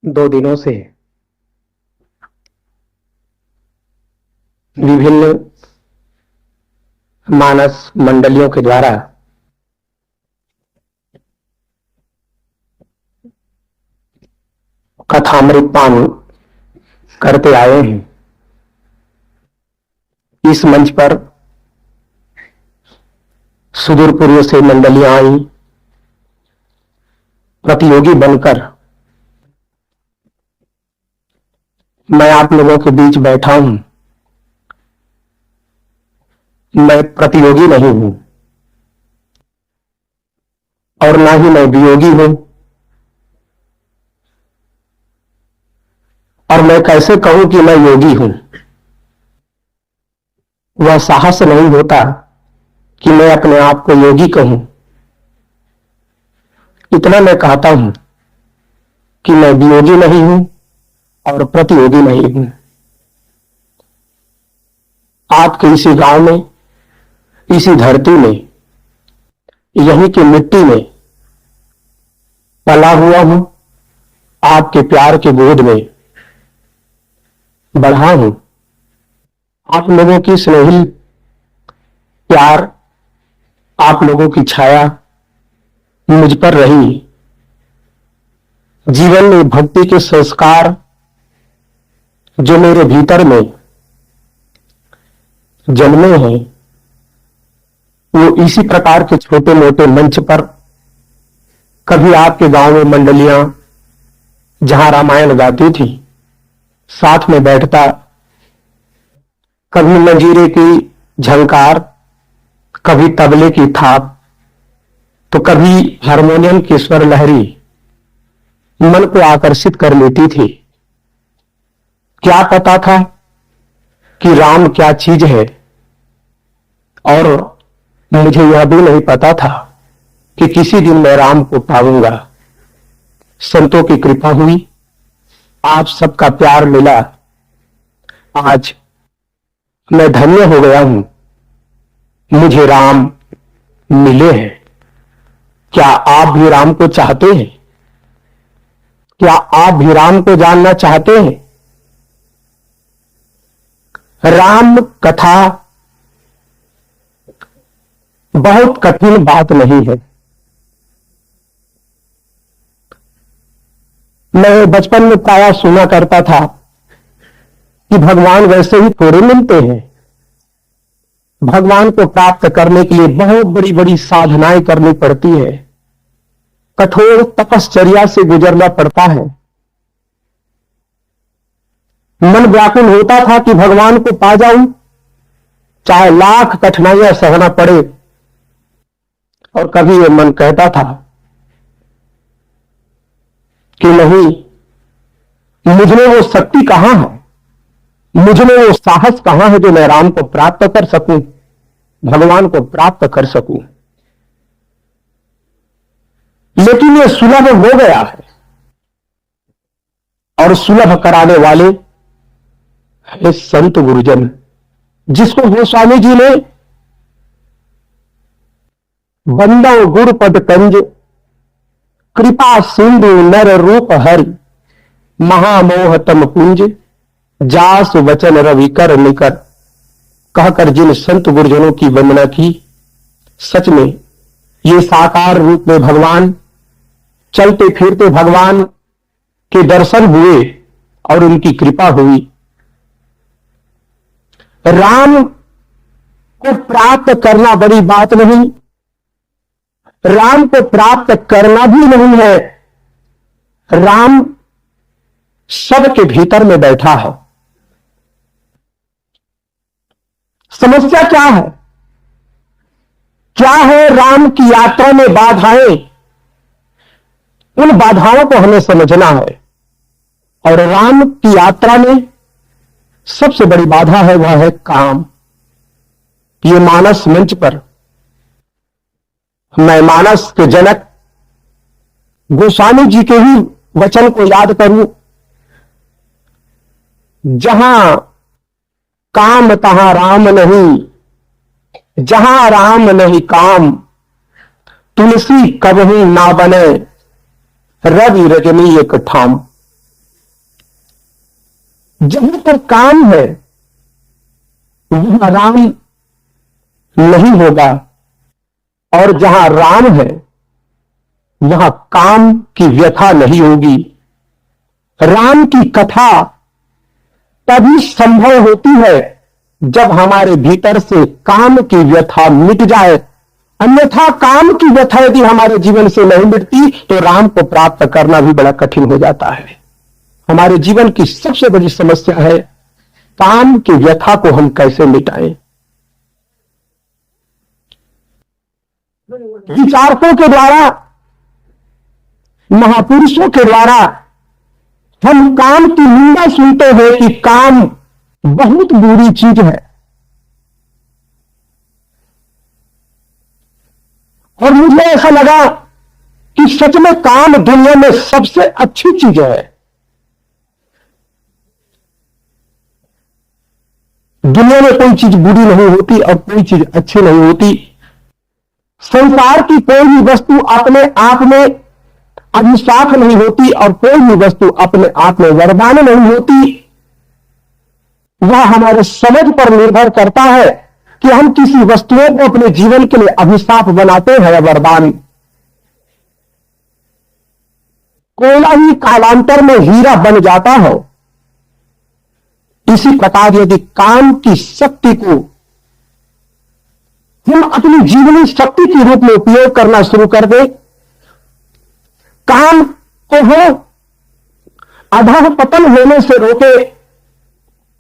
2 दिनों से विभिन्न मानस मंडलियों के द्वारा कथामृत पान करते आए हैं। इस मंच पर सुदूर पूर्व से मंडलियां आई, प्रतियोगी बनकर मैं आप लोगों के बीच बैठा हूं। मैं प्रतियोगी नहीं हूं और ना ही मैं वियोगी हूं, और मैं कैसे कहूं कि मैं योगी हूं। वह साहस नहीं होता कि मैं अपने आप को योगी कहूं। इतना मैं कहता हूं कि मैं वियोगी नहीं हूं और प्रतियोगी नहीं हूं। आपके इसी गांव में, इसी धरती में, यहीं की मिट्टी में पला हुआ हूं। आपके प्यार के गोद में बढ़ा हूं। आप लोगों की स्नेहिल प्यार, आप लोगों की छाया मुझ पर रही। जीवन में भक्ति के संस्कार जो मेरे भीतर में जन्मे हैं, वो इसी प्रकार के छोटे मोटे मंच पर, कभी आपके गांव में मंडलियां जहां रामायण गाती थी, साथ में बैठता, कभी मंजीरे की झंकार, कभी तबले की थाप, तो कभी हारमोनियम की स्वर लहरी मन को आकर्षित कर लेती थी। क्या पता था कि राम क्या चीज है, और मुझे यह भी नहीं पता था कि किसी दिन मैं राम को पाऊंगा। संतों की कृपा हुई, आप सबका प्यार मिला। आज मैं धन्य हो गया हूं, मुझे राम मिले हैं। क्या आप भी राम को चाहते हैं? क्या आप भी राम को जानना चाहते हैं? राम कथा बहुत कठिन बात नहीं है। मैं बचपन में प्रायः सुना करता था कि भगवान वैसे ही थोड़े मिलते हैं। भगवान को प्राप्त करने के लिए बहुत बड़ी बड़ी साधनाएं करनी पड़ती है, कठोर तपश्चर्या से गुजरना पड़ता है। मन व्याकुल होता था कि भगवान को पा जाऊं, चाहे लाख कठिनाइयां सहना पड़े। और कभी ये मन कहता था कि नहीं, मुझमें वो शक्ति कहां है, मुझमें वो साहस कहां है जो मैं राम को प्राप्त कर सकूं, भगवान को प्राप्त कर सकूं। लेकिन ये सुलभ हो गया है, और सुलभ कराने वाले है संत गुरुजन, जिसको गोस्वामी जी ने बंदो गुरुपद कंज, कृपा सिंधु नर रूप हरि, महामोहतम पुंज, जास वचन रवि कर निकर, कहकर जिन संत गुरुजनों की वंदना की, सच में ये साकार रूप में भगवान, चलते फिरते भगवान के दर्शन हुए और उनकी कृपा हुई। राम को प्राप्त करना बड़ी बात नहीं, राम को प्राप्त करना भी नहीं है। राम सबके भीतर में बैठा है। समस्या क्या है? क्या है राम की यात्रा में बाधाएं? उन बाधाओं को हमें समझना है। और राम की यात्रा में सबसे बड़ी बाधा है, वह है काम। ये मानस मंच पर मैं मानस के जनक गोस्वामी जी के ही वचन को याद करूं, जहां काम तहां राम नहीं, जहां राम नहीं काम, तुलसी कबहू ना बने, रवि रजनी एक ठाम। जहां पर काम है वहां राम नहीं होगा, और जहां राम है वहां काम की व्यथा नहीं होगी। राम की कथा तभी संभव होती है जब हमारे भीतर से काम की व्यथा मिट जाए। अन्यथा काम की व्यथा यदि हमारे जीवन से नहीं मिटती तो राम को प्राप्त करना भी बड़ा कठिन हो जाता है। हमारे जीवन की सबसे बड़ी समस्या है काम की व्यथा को हम कैसे मिटाएं। विचारकों के द्वारा, महापुरुषों के द्वारा हम काम की निंदा सुनते हैं कि काम बहुत बुरी चीज है, और मुझे ऐसा लगा कि सच में काम दुनिया में सबसे अच्छी चीज है। दुनिया में कोई चीज बुरी नहीं होती और कोई चीज अच्छी नहीं होती। संसार की कोई भी वस्तु अपने आप में अभिशाप नहीं होती और कोई भी वस्तु अपने आप में वरदान नहीं होती। वह हमारे समझ पर निर्भर करता है कि हम किसी वस्तुओं को अपने जीवन के लिए अभिशाप बनाते हैं या वरदान। कोयला ही कालांतर में हीरा बन जाता हो, इसी प्रकार यदि काम की शक्ति को हम अपनी जीवनी शक्ति के रूप में उपयोग करना शुरू कर दें, काम को हम अधः पतन होने से रोके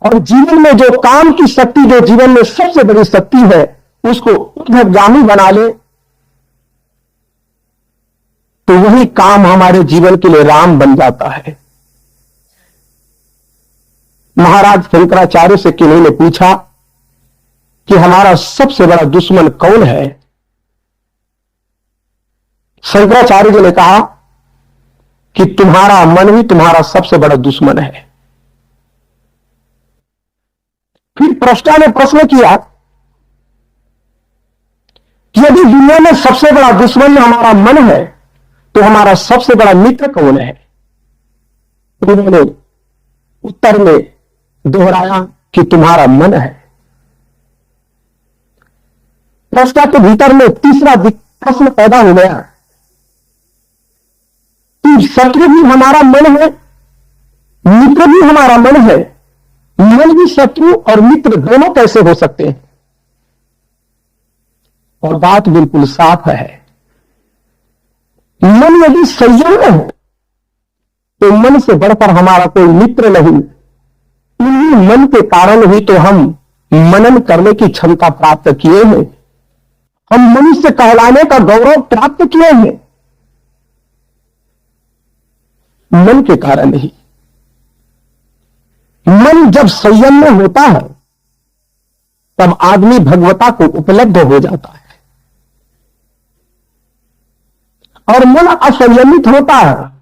और जीवन में जो काम की शक्ति, जो जीवन में सबसे बड़ी शक्ति है, उसको ऊर्ध्वगामी बना ले, तो वही काम हमारे जीवन के लिए राम बन जाता है। महाराज शंकराचार्य से किन्हीं ने पूछा कि हमारा सबसे बड़ा दुश्मन कौन है। शंकराचार्य जी ने कहा कि तुम्हारा मन ही तुम्हारा सबसे बड़ा दुश्मन है। फिर प्रश्ता ने प्रश्न किया कि यदि दुनिया में सबसे बड़ा दुश्मन हमारा मन है तो हमारा सबसे बड़ा मित्र कौन है। उन्होंने उत्तर में दोहराया कि तुम्हारा मन है। प्रश्ता के भीतर में तीसरा प्रश्न पैदा हो गया कि शत्रु भी हमारा मन है, मित्र भी हमारा मन है, मन भी शत्रु और मित्र दोनों कैसे हो सकते हैं। और बात बिल्कुल साफ है, मन यदि संयम में हो तो मन से बढ़कर हमारा कोई मित्र नहीं। इन्हीं मन के कारण ही तो हम मनन करने की क्षमता प्राप्त किए हैं, हम मनुष्य कहलाने का गौरव प्राप्त किए हैं, मन के कारण ही। मन जब संयम में होता है तब आदमी भगवता को उपलब्ध हो जाता है, और मन असंयमित होता है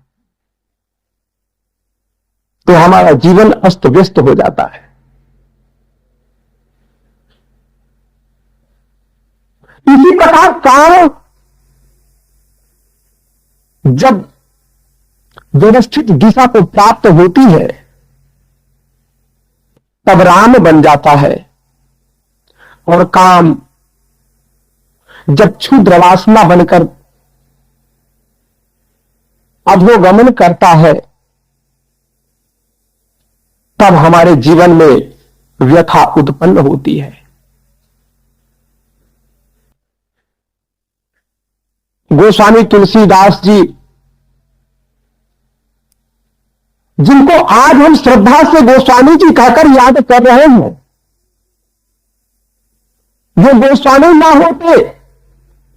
तो हमारा जीवन अस्त व्यस्त हो जाता है। इसी प्रकार काम जब व्यवस्थित दिशा को प्राप्त होती है तब राम बन जाता है, और काम जब क्षुद्र वासना बनकर अधोगमन करता है तब हमारे जीवन में व्यथा उत्पन्न होती है। गोस्वामी तुलसीदास जी, जिनको आज हम श्रद्धा से गोस्वामी जी कहकर याद कर रहे हैं, वो गोस्वामी ना होते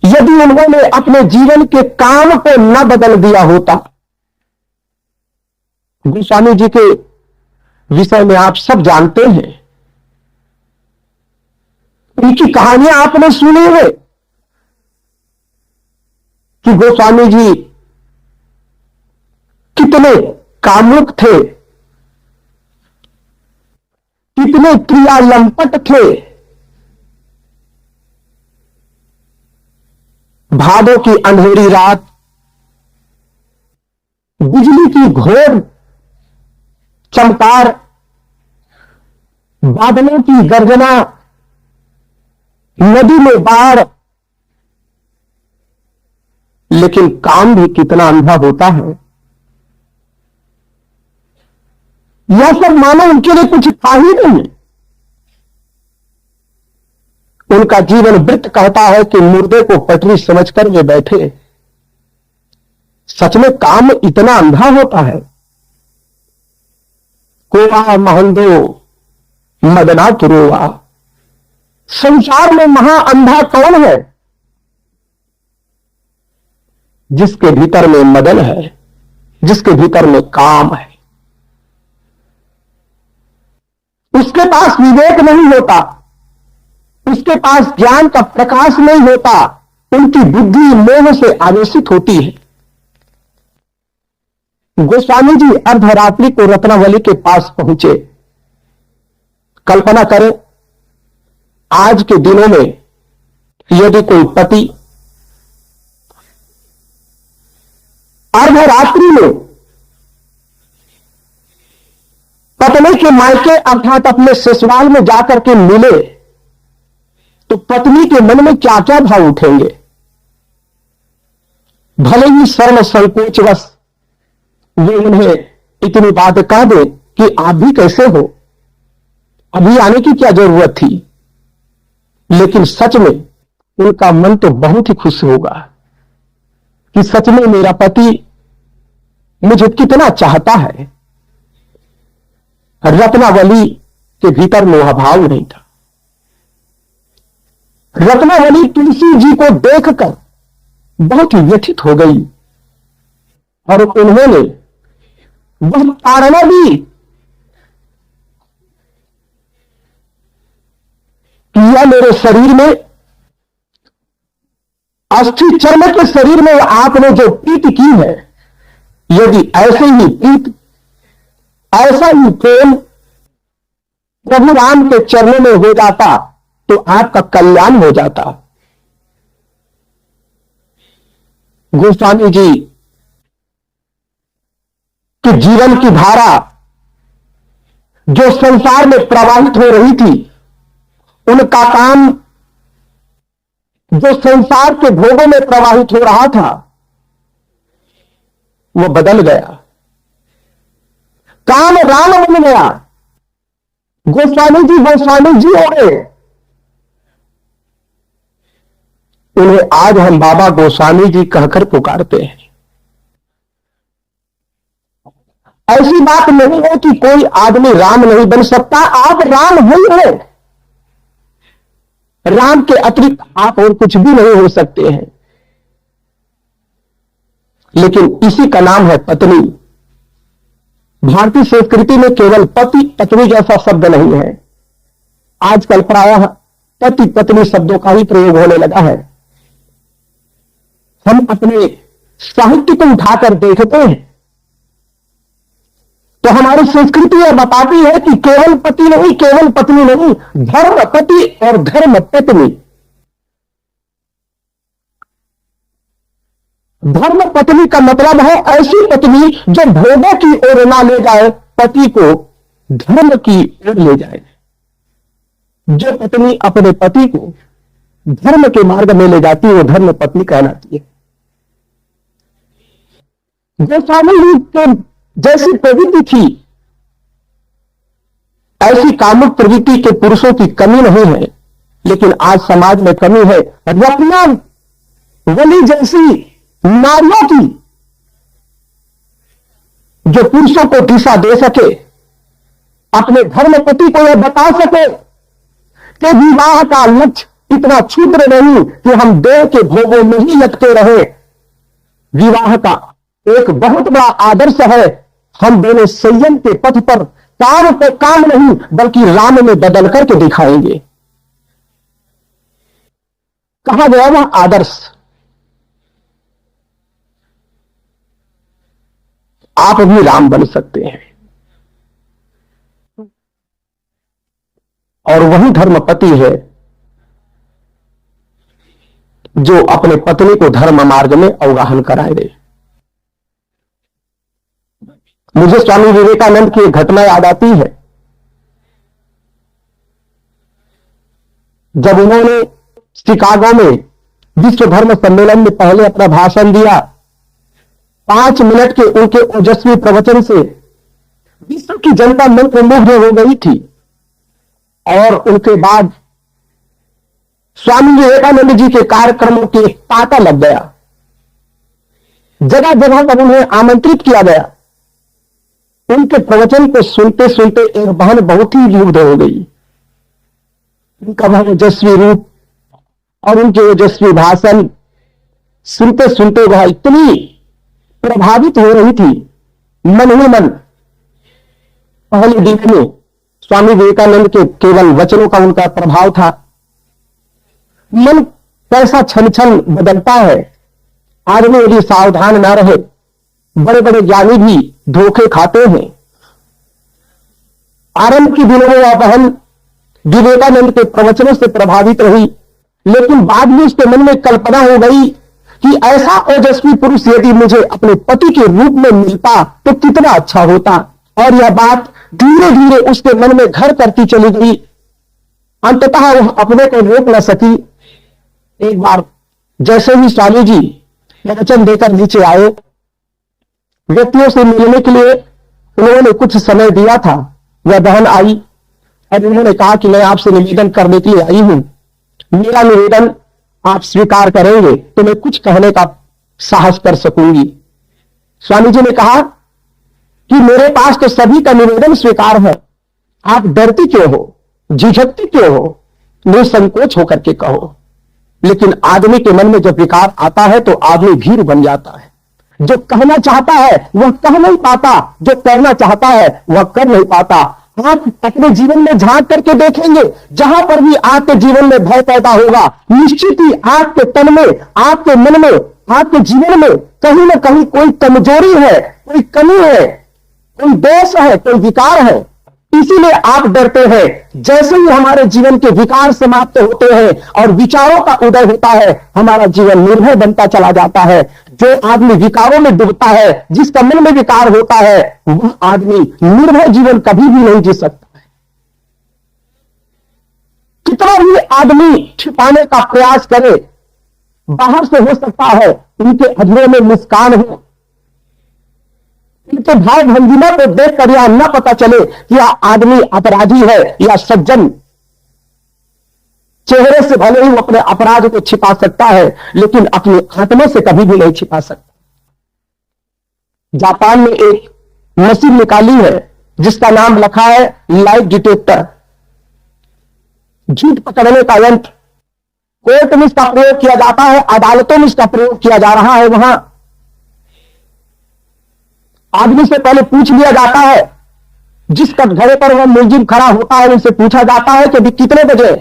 यदि उन्होंने अपने जीवन के काम को न बदल दिया होता। गोस्वामी जी के विषय में आप सब जानते हैं, उनकी कहानियां आपने सुनी है कि गोस्वामी जी कितने कामुक थे, कितने क्रियालंपट थे। भादों की अंधेरी रात, बिजली की घोर चमकार बादलों की गर्जना, नदी में बाढ़, लेकिन काम भी कितना अंधा होता है। यह सब मानो उनके लिए कुछ था ही नहीं। उनका जीवन वृत्त कहता है कि मुर्दे को पटरी समझकर वे बैठे। सच में काम इतना अंधा होता है। कोवा महंदो मदना तुरोवा, संसार में महा अंधा कौन है? जिसके भीतर में मदन है, जिसके भीतर में काम है। उसके पास विवेक नहीं होता, उसके पास ज्ञान का प्रकाश नहीं होता, उनकी बुद्धि मोह से आवेशित होती है। गोस्वामी जी अर्धरात्रि को रत्नावली के पास पहुंचे। कल्पना करें, आज के दिनों में यदि कोई पति अर्धरात्रि में पत्नी के मायके अर्थात अपने ससुराल में जाकर के मिले, तो पत्नी के मन में क्या क्या भाव उठेंगे। भले ही शर्म संकोचवश वे उन्हें इतनी बात कह दे कि आप भी कैसे हो, अभी आने की क्या जरूरत थी, लेकिन सच में उनका मन तो बहुत ही खुश होगा कि सच में मेरा पति मुझे कितना चाहता है। रत्नावली के भीतर मोहभाव नहीं था। रत्नावली तुलसी जी को देखकर बहुत ही व्यथित हो गई और उन्होंने वह ताड़ना दी कि यह मेरे शरीर में, अस्थि चर्म के शरीर में आपने जो प्रीति की है, यदि ऐसे ही प्रीति, ऐसा ही प्रेम प्रभु राम के चरणों में हो जाता तो आपका कल्याण हो जाता। गोस्वामी जी कि जीवन की धारा जो संसार में प्रवाहित हो रही थी, उनका काम जो संसार के भोगों में प्रवाहित हो रहा था, वो बदल गया। काम राम बन गया। गोस्वामी जी हो गए। उन्हें आज हम बाबा गोस्वामी जी कहकर पुकारते हैं। ऐसी बात नहीं है कि कोई आदमी राम नहीं बन सकता। आप राम ही हैं। राम के अतिरिक्त आप और कुछ भी नहीं हो सकते हैं। लेकिन इसी का नाम है पत्नी। भारतीय संस्कृति में केवल पति पत्नी जैसा शब्द नहीं है। आजकल प्रायः पति पत्नी शब्दों का ही प्रयोग होने लगा है। हम अपने साहित्य को उठाकर देखते हैं तो हमारी संस्कृति यह बताती है कि केवल पति नहीं, केवल पत्नी नहीं, धर्म पति और धर्म पत्नी। धर्म पत्नी का मतलब है ऐसी पत्नी जो भोगों की ओर ना ले जाए, पति को धर्म की ओर ले जाए। जो पत्नी अपने पति को धर्म के मार्ग में ले जाती है वो धर्म पत्नी कहलाती है। गोस्वामी जी के जैसी प्रवृत्ति थी, ऐसी कामुक प्रवृत्ति के पुरुषों की कमी नहीं है, लेकिन आज समाज में कमी है। रत्नावली जैसी नारियों की जो पुरुषों को दिशा दे सके, अपने धर्मपति को यह बता सके कि विवाह का लक्ष्य इतना क्षुद्र नहीं कि हम देह के भोगों में ही लटके रहे। विवाह का एक बहुत बड़ा आदर्श है, हम दोनों संयम के पथ पर काम को काम नहीं बल्कि राम में बदल करके दिखाएंगे। कहा गया वह आदर्श। आप भी राम बन सकते हैं और वही धर्मपति है जो अपने पत्नी को धर्म मार्ग में अवगाहन कराए दे। मुझे स्वामी विवेकानंद की एक घटना याद आती है। जब उन्होंने शिकागो में विश्व धर्म सम्मेलन में पहले अपना भाषण दिया, 5 मिनट के उनके ओजस्वी प्रवचन से विश्व की जनता मंत्रमुग्ध हो गई थी। और उनके बाद स्वामी विवेकानंद जी के कार्यक्रमों के तांता लग गया। जगह जगह पर उन्हें आमंत्रित किया गया। उनके प्रवचन को सुनते सुनते एक बहन बहुत ही मुग्ध हो गई। उनका वह ओजस्वी रूप और उनके ओजस्वी भाषण सुनते सुनते वह इतनी प्रभावित हो रही थी, मन ही मन। पहले दिन में स्वामी विवेकानंद के केवल वचनों का उनका प्रभाव था। मन कैसा क्षण क्षण बदलता है। आदमी यदि सावधान ना रहे, बड़े बड़े ज्ञानी भी धोखे खाते हैं। आरंभ की दिनों में वह बहन विवेकानंद के प्रवचनों से प्रभावित रही, लेकिन बाद में उसके मन में कल्पना हो गई कि ऐसा ओजस्वी पुरुष यदि मुझे अपने पति के रूप में मिलता तो कितना अच्छा होता। और यह बात धीरे धीरे उसके मन में घर करती चली गई। अंततः वह अपने को रोक न सकी। एक बार जैसे ही स्वामी जी प्रवचन देकर नीचे आए, व्यक्तियों से मिलने के लिए उन्होंने कुछ समय दिया था। वह बहन आई और उन्होंने कहा कि मैं आपसे निवेदन करने के लिए आई हूं। मेरा निवेदन आप स्वीकार करेंगे तो मैं कुछ कहने का साहस कर सकूंगी। स्वामी जी ने कहा कि मेरे पास तो सभी का निवेदन स्वीकार है, आप डरती क्यों हो, झिझकती क्यों हो, निसंकोच होकर के कहो। लेकिन आदमी के मन में जब विकार आता है तो आदमी भीरू बन जाता है। जो कहना चाहता है वह कह नहीं पाता, जो करना चाहता है वह कर नहीं पाता। आप अपने जीवन में झांक करके देखेंगे, जहां पर भी आपके जीवन में भय पैदा होगा, निश्चित ही आपके तन में, आपके मन में, आपके जीवन में कहीं ना कहीं कोई कमजोरी है, कोई कमी है, कोई दोष है, कोई विकार है। इसीलिए आप डरते हैं। जैसे ही हमारे जीवन के विकार समाप्त होते हैं और विचारों का उदय होता है, हमारा जीवन निर्भय बनता चला जाता है। जो आदमी विकारों में डूबता है, जिसका मन में विकार होता है, वह आदमी निर्भय जीवन कभी भी नहीं जी सकता है। कितना भी आदमी छिपाने का प्रयास करे, बाहर से हो सकता है उनके अधरों में मुस्कान हो, इनके भाव भंगिमा को देखकर यह न पता चले कि यह आदमी अपराधी है या सज्जन। चेहरे से भले ही वो अपने अपराध को छिपा सकता है, लेकिन अपनी आत्मा से कभी भी नहीं छिपा सकता। जापान में एक मशीन निकाली है जिसका नाम लिखा है लाइट डिटेक्टर, झूठ पकड़ने का यंत्र। कोर्ट में इसका प्रयोग किया जाता है, अदालतों में इसका प्रयोग किया जा रहा है। वहां आदमी से पहले पूछ लिया जाता है, जिस कटघरे पर वह मुलजिम खड़ा होता है उनसे पूछा जाता है कि अभी कितने बजे,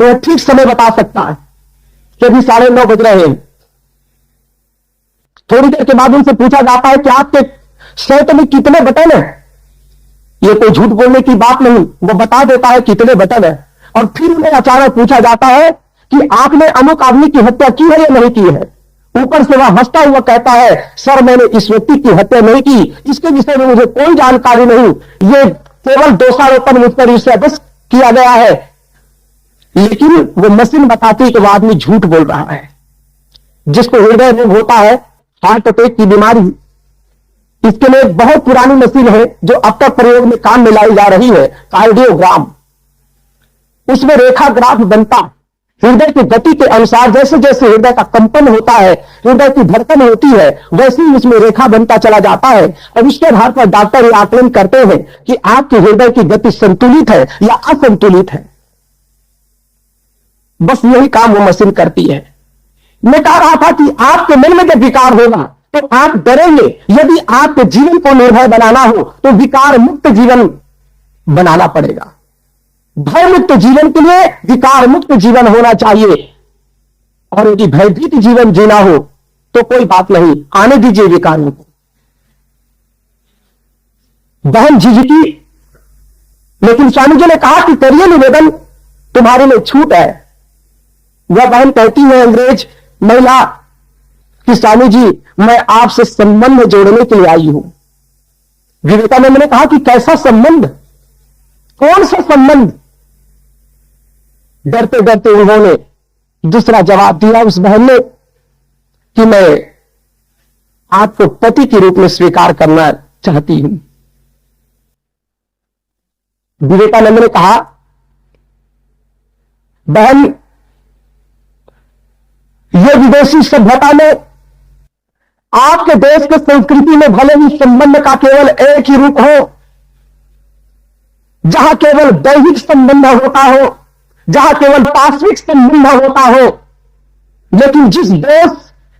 तो वह ठीक समय बता सकता है कि अभी 9:30 बज रहे हैं। थोड़ी देर के बाद उनसे पूछा जाता है कि आपके शर्ट में कितने बटन है। ये कोई झूठ बोलने की बात नहीं, वो बता देता है कितने बटन है। और फिर उन्हें अचानक पूछा जाता है कि आपने अमुक आदमी की हत्या की है या नहीं की है। ऊपर से वह हंसता हुआ कहता है, सर मैंने इस व्यक्ति की हत्या नहीं की, इसके विषय में मुझे कोई जानकारी नहीं, ये केवल दोषारोपण मुझ पर इससे बस किया गया है। लेकिन वो मशीन बताती है कि वह आदमी झूठ बोल रहा है। जिसको हृदय रोग होता है, हार्ट अटैक की बीमारी, इसके लिए एक बहुत पुरानी मशीन है जो अब तक प्रयोग में काम में लाई जा रही है, कार्डियोग्राम। उसमें रेखा ग्राफ बनता, हृदय की गति के अनुसार जैसे जैसे हृदय का कंपन होता है, हृदय की धड़कन होती है, वैसे ही उसमें रेखा बनता चला जाता है। और इसके आधार पर डॉक्टर यह आकलन करते हैं कि आपके हृदय की गति संतुलित है या असंतुलित है। बस यही काम वो मशीन करती है। मैं कह रहा था कि आपके मन में जब विकार होगा तो आप डरेंगे। यदि आपके जीवन को निर्भय बनाना हो तो विकार मुक्त जीवन बनाना पड़ेगा। भय मुक्त जीवन के लिए विकार मुक्त जीवन होना चाहिए। और यदि भयभीत जीवन जीना हो तो कोई बात नहीं, आने दीजिए विकारों को। बहन झिझकी, लेकिन स्वामी जी ने कहा कि करिए निवेदन, तुम्हारे लिए छूट है। वह बहन कहती है अंग्रेज महिला कि स्वामी जी मैं आपसे संबंध जोड़ने के लिए आई हूं। विवेकानंद ने कहा कि कैसा संबंध, कौन सा संबंध। डरते डरते उन्होंने दूसरा जवाब दिया उस बहन ने कि मैं आपको पति के रूप में स्वीकार करना चाहती हूं। विवेकानंद ने कहा, बहन, ये विदेशी सभ्यता में आपके देश के संस्कृति में भले ही संबंध का केवल एक ही रूप हो, जहां केवल दैहिक संबंध होता हो, जहां केवल पार्श्विक संबंध होता हो, लेकिन जिस देश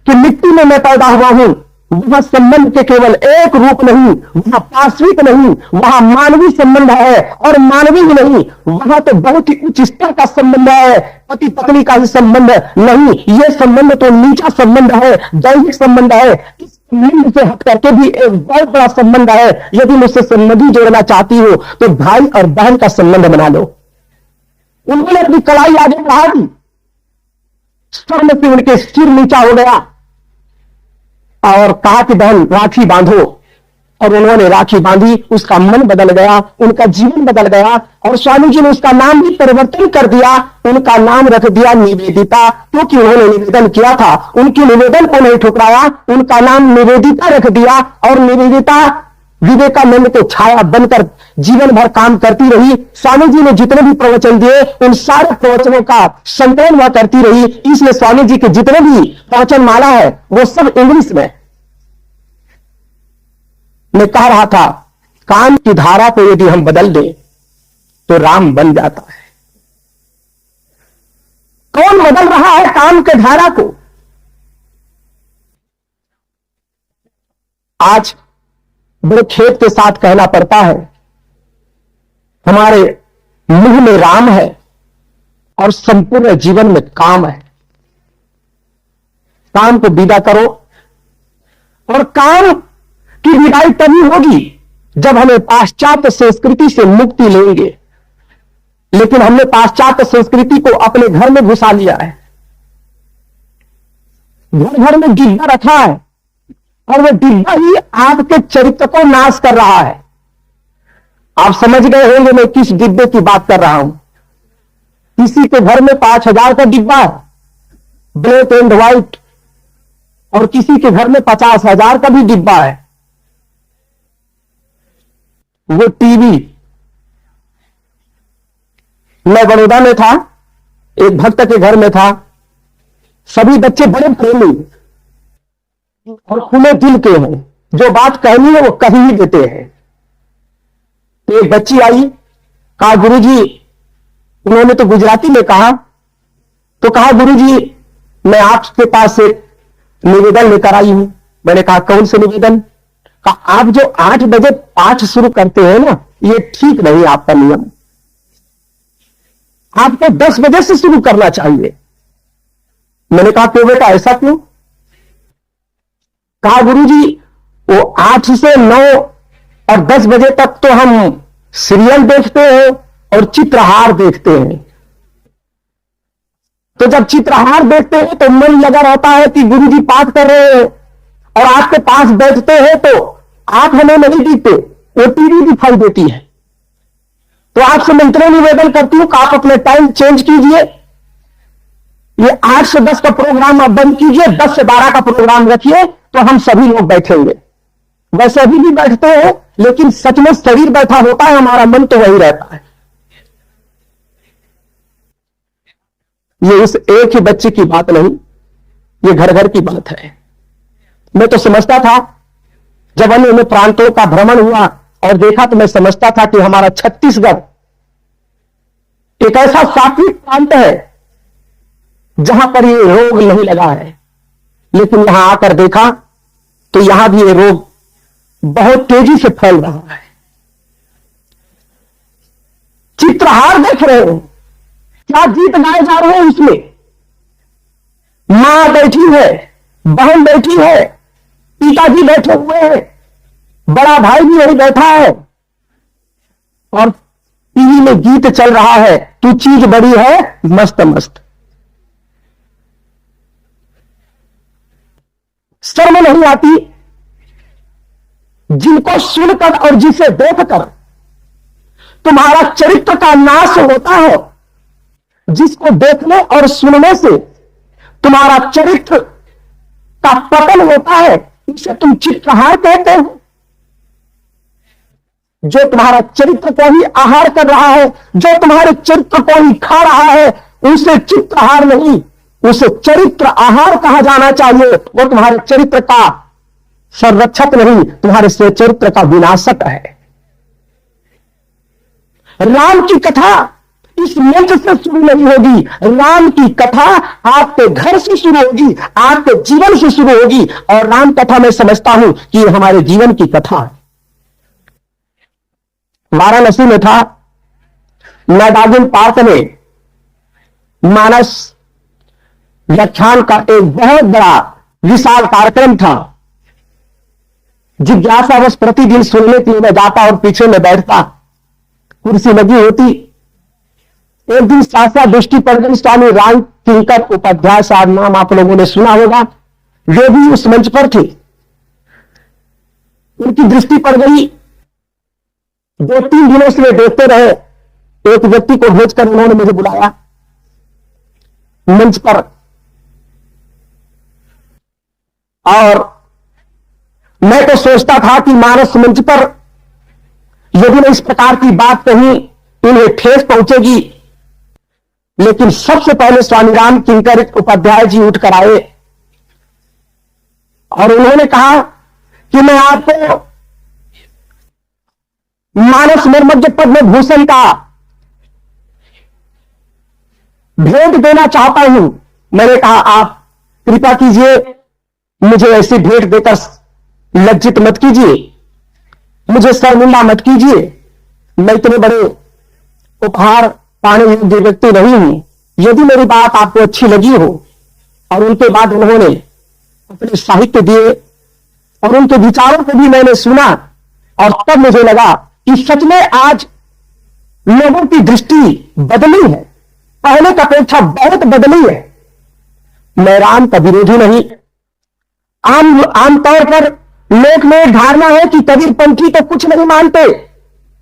की मिट्टी में मैं पैदा हुआ हूं वहां संबंध के केवल एक रूप नहीं, वहां पार्श्विक नहीं, वहां मानवीय संबंध है। और मानवीय ही नहीं, वहां तो बहुत ही उच्च स्तर का संबंध है, पति पत्नी का ही संबंध नहीं, यह संबंध तो नीचा संबंध है, दैहिक संबंध है। इस संबंध से हट करके भी एक बहुत बड़ा संबंध है। यदि मुझसे संबंधी जोड़ना चाहती हो तो भाई और बहन का संबंध बना लो। उन्होंने अपनी कलाई आगे बढ़ा दी, स्वर्ण से उनके सिर नीचा हो गया और कहा कि बहन राखी बांधो। और उन्होंने राखी बांधी, उसका मन बदल गया, उनका जीवन बदल गया। और स्वामी जी ने उसका नाम भी परिवर्तन कर दिया, उनका नाम रख दिया निवेदिता, क्योंकि उन्होंने निवेदन किया था, उनके निवेदन को नहीं ठुकराया, उनका नाम निवेदिता रख दिया। और निवेदिता विवेकानंद के छाया बनकर जीवन भर काम करती रही। स्वामी जी ने जितने भी प्रवचन दिए उन सारे प्रवचनों का संकलन वह करती रही। इसलिए स्वामी जी के जितने भी प्रवचन माला है वो सब इंग्लिश में। मैं कह रहा था, काम की धारा को यदि हम बदल दें तो राम बन जाता है। कौन बदल रहा है काम के धारा को? आज बड़े खेद के साथ कहना पड़ता है, हमारे मुंह में राम है और संपूर्ण जीवन में काम है। काम को विदा करो, और काम की विदाई तभी होगी जब हमें पाश्चात्य संस्कृति से मुक्ति लेंगे। लेकिन हमने पाश्चात्य संस्कृति को अपने घर में घुसा लिया है, घर घर में डिब्बा रखा है, और वह डिब्बा ही आपके चरित्र को नाश कर रहा है। आप समझ गए होंगे मैं किस डिब्बे की बात कर रहा हूं। किसी के घर में 5,000 का डिब्बा है, ब्लैक एंड व्हाइट, और किसी के घर में 50,000 का भी डिब्बा है। वो टीवी, मैं बड़ौदा में था, एक भक्त के घर में था, सभी बच्चे बड़े प्रेमी और खुले दिल के हैं, जो बात कहनी है वो कह ही देते हैं। तो एक बच्ची आई, कहा गुरुजी, उन्होंने तो गुजराती में कहा, तो कहा गुरुजी मैं आपके पास एक निवेदन लेकर आई हूं। मैंने कहा कौन से निवेदन? कहा आप जो 8 बजे पाठ शुरू करते हैं ना, ये ठीक नहीं आपका नियम, आपको 10 बजे से शुरू करना चाहिए। मैंने कहा क्यों बेटा, ऐसा क्यों? कहा गुरुजी वो 8 से 9 और 10 बजे तक तो हम सीरियल देखते हैं और चित्रहार देखते हैं। तो जब चित्रहार देखते हैं तो मन लगा रहता है कि गुरुजी पाठ कर रहे हैं, और आपके पास बैठते हैं तो आप हमें नहीं दिखते, वो टीवी दिखाई देती है। तो आपसे मैं इतना निवेदन करती हूं कि आप अपने टाइम चेंज कीजिए, ये 8 से 10 का प्रोग्राम आप बंद कीजिए, 10 से 12 का प्रोग्राम रखिए, तो हम सभी लोग बैठेंगे। वैसे अभी भी बैठते हैं, लेकिन सच में शरीर बैठा होता है, हमारा मन तो वही रहता है। ये उस एक ही बच्चे की बात नहीं, ये घर घर की बात है। मैं तो समझता था, जब अन्य प्रांतों का भ्रमण हुआ और देखा तो मैं समझता था कि हमारा छत्तीसगढ़ एक ऐसा सात्विक प्रांत है जहां पर ये रोग नहीं लगा है। लेकिन यहां आकर देखा तो यहां भी ये रोग बहुत तेजी से फैल रहा है। चित्रहार देख रहे हो, क्या गीत गाए जा रहे हैं उसमें? मां बैठी है, बहन बैठी है, पिताजी बैठे हुए हैं, बड़ा भाई भी यही बैठा है, और टीवी में गीत चल रहा है, तू चीज बड़ी है मस्त मस्त। शर्म नहीं आती? जिनको सुनकर और जिसे देखकर तुम्हारा चरित्र का नाश होता है, जिसको देखने और सुनने से तुम्हारा चरित्र का पतन होता है, उसे तुम चित्रहार कहते हो। जो तुम्हारा चरित्र को ही आहार कर रहा है, जो तुम्हारे चरित्र को ही खा रहा है, उसे चित्रहार नहीं, उसे चरित्र आहार कहा जाना चाहिए। वो तुम्हारे चरित्र का संरक्षक नहीं, तुम्हारे से चरित्र का विनाशक है। राम की कथा इस मंच से शुरू नहीं होगी, राम की कथा आपके घर से शुरू होगी, आपके जीवन से शुरू होगी। और राम कथा मैं समझता हूं कि हमारे जीवन की कथा है। वाराणसी में था, नागार्जुन पार्क में मानस व्याख्यान का एक बहुत बड़ा विशाल कार्यक्रम था। जिज्ञासावश प्रतिदिन सुनने के लिए मैं जाता और पीछे में बैठता, कुर्सी लगी होती। एक दिन सासा दृष्टि पड़ गई, स्वामी राम किंकर उपाध्याय साहब, नाम आप लोगों ने सुना होगा, वे भी उस मंच पर थे। उनकी दृष्टि पड़ गई, 2-3 दिनों से वे देखते रहे। एक व्यक्ति को भेजकर उन्होंने मुझे बुलाया मंच पर, और मैं तो सोचता था कि मानस मंच पर यदि मैं इस प्रकार की बात कही इन्हें ठेस पहुंचेगी। लेकिन सबसे पहले स्वामी राम किंकर उपाध्याय जी उठकर आए और उन्होंने कहा कि मैं आपको मानस निर्मज्ञ पद्म भूषण का भेंट देना चाहता हूं। मैंने कहा आप कृपा कीजिए, मुझे ऐसी भेंट देकर लज्जित मत कीजिए, मुझे शर्मिंदा मत कीजिए। मैं इतने बड़े उपहार पाने योग्य व्यक्ति नहीं हूं। यदि मेरी बात आपको अच्छी लगी हो। और उनके बाद उन्होंने अपने साहित्य दिए और उनके विचारों को भी मैंने सुना, और तब मुझे लगा कि सच में आज लोगों की दृष्टि बदली है, पहले की अपेक्षा बहुत बदली है। मैं राम का विरोधी नहीं। आमतौर पर लोक में धारणा है कि कबीरपंथी तो कुछ नहीं मानते,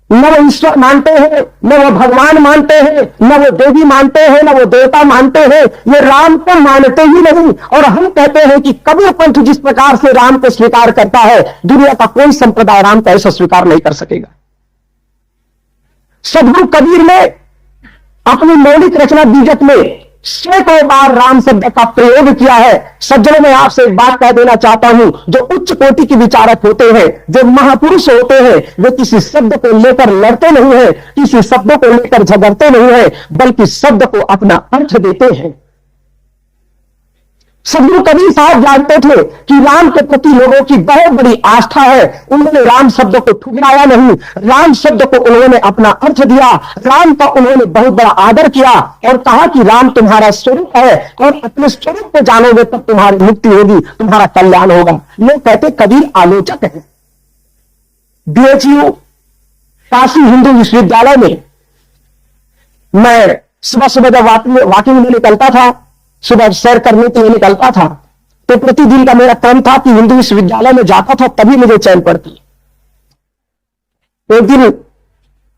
न वो ईश्वर मानते हैं, न वो भगवान मानते हैं, न वो देवी मानते हैं, न वो देवता मानते हैं, ये राम को मानते ही नहीं। और हम कहते हैं कि कबीरपंथ जिस प्रकार से राम को स्वीकार करता है, दुनिया का कोई संप्रदाय राम को ऐसा स्वीकार नहीं कर सकेगा। सदगुरु कबीर ने अपनी मौलिक रचना बीजक में सैकड़ों बार राम शब्द का प्रयोग किया है। सज्जनों, में आपसे एक बात कह देना चाहता हूं, जो उच्च कोटि के विचारक होते हैं, जो महापुरुष होते हैं, वे किसी शब्द को लेकर लड़ते नहीं है, किसी शब्दों को लेकर झगड़ते नहीं है, बल्कि शब्द को अपना अर्थ देते हैं। सदगुरु कबीर साहब जानते थे कि राम के प्रति लोगों की बहुत बड़ी आस्था है। उन्होंने राम शब्द को ठुकराया नहीं, राम शब्द को उन्होंने अपना अर्थ दिया, राम का उन्होंने बहुत बड़ा आदर किया और कहा कि राम तुम्हारा स्वरूप है और अपने स्वरूप को जानोगे तब तुम्हारी मुक्ति होगी, तुम्हारा कल्याण होगा। लोग कहते कबीर आलोचक है। BHU काशी हिंदू विश्वविद्यालय में मैं सुबह सुबह जब वॉकिंग में निकलता था, सुबह सैर करने के लिए निकलता था, तो प्रतिदिन का मेरा क्रम था कि हिंदू विश्वविद्यालय में जाता था, तभी मुझे चैन पड़ती। एक दिन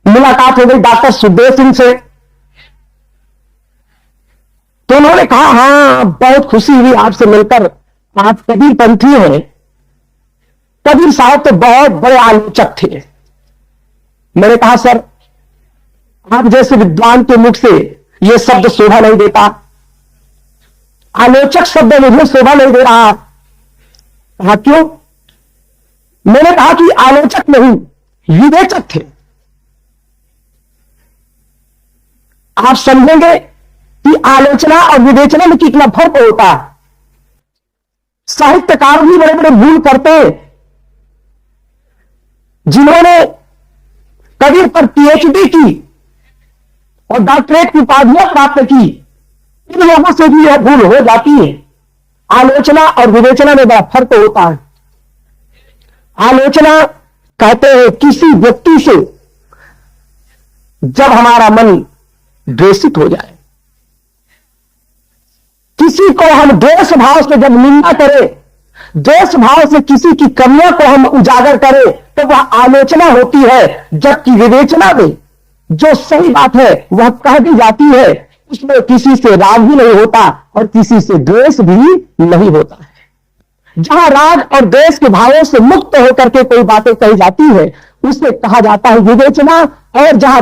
मुलाकात हो गई डॉक्टर सुखदेव सिंह से, तो उन्होंने कहा हाँ बहुत खुशी हुई आपसे मिलकर, आप कबीरपंथी हैं। कबीर साहब तो बहुत बड़े आलोचक थे। मैंने कहा सर, आप जैसे विद्वान के मुख से यह शब्द शोभा नहीं देता, आलोचक शब्द मुझे शोभा नहीं दे रहा। कहा क्यों? मैंने कहा कि आलोचक नहीं, विवेचक थे। आप समझेंगे कि आलोचना और विवेचना में कितना फर्क होता है। साहित्यकार भी बड़े बड़े भूल करते हैं। जिन्होंने कबीर पर PhD की और डॉक्टरेट की उपाधियां प्राप्त की, इन लोगों से भी यह भूल हो जाती है। आलोचना और विवेचना में बड़ा फर्क होता है। आलोचना कहते हैं किसी व्यक्ति से जब हमारा मन द्वेषित हो जाए, किसी को हम द्वेष भाव से जब निंदा करें, द्वेष भाव से किसी की कमियों को हम उजागर करें, तो वह आलोचना होती है। जबकि विवेचना में जो सही बात है वह कह दी जाती है, उसमें किसी से राग भी नहीं होता और किसी से द्वेष भी नहीं होता है। जहां राग और द्वेष के भावों से मुक्त होकर के कोई बातें कही जाती है उसे कहा जाता है विवेचना, और जहां